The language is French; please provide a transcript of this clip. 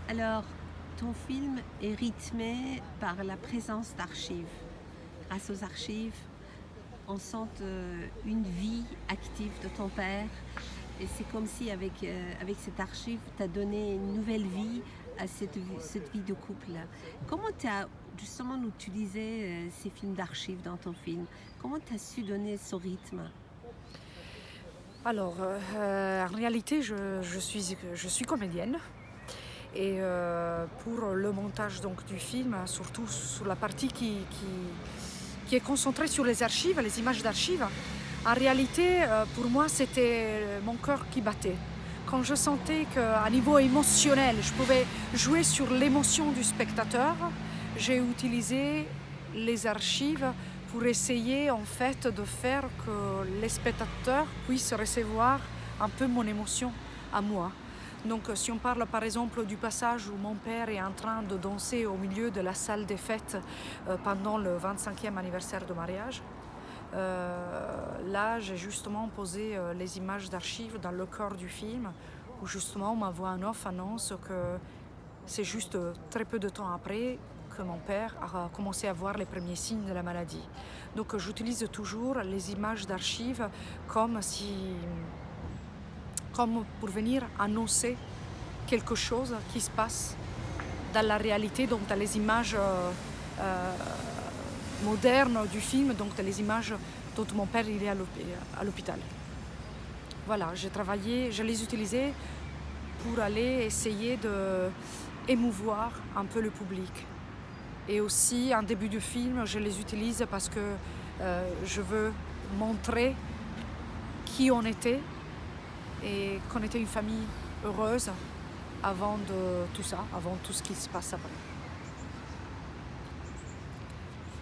Alors, ton film est rythmé par la présence d'archives. Grâce aux archives, on sent une vie active de ton père. Et c'est comme si avec cette archive, tu as donné une nouvelle vie à cette vie de couple. Comment tu as justement utilisé ces films d'archives dans ton film? Comment tu as su donner ce rythme? Alors, en réalité, je suis comédienne et pour le montage donc, du film, surtout sur la partie qui est concentrée sur les archives, les images d'archives, en réalité, pour moi, c'était mon cœur qui battait. Quand je sentais qu'à niveau émotionnel, je pouvais jouer sur l'émotion du spectateur, j'ai utilisé les archives pour essayer en fait de faire que les spectateurs puissent recevoir un peu mon émotion à moi. Donc si on parle par exemple du passage où mon père est en train de danser au milieu de la salle des fêtes pendant le 25e anniversaire de mariage, là j'ai justement posé les images d'archives dans le cœur du film où justement ma voix en off annonce que c'est juste très peu de temps après que mon père a commencé à voir les premiers signes de la maladie. Donc j'utilise toujours les images d'archives comme pour venir annoncer quelque chose qui se passe dans la réalité, donc dans les images modernes du film, donc dans les images dont mon père il est à l'hôpital. Voilà, je les utilisais pour aller essayer de émouvoir un peu le public. Et aussi, en début du film, je les utilise parce que je veux montrer qui on était et qu'on était une famille heureuse avant de tout ça, avant tout ce qui se passe après.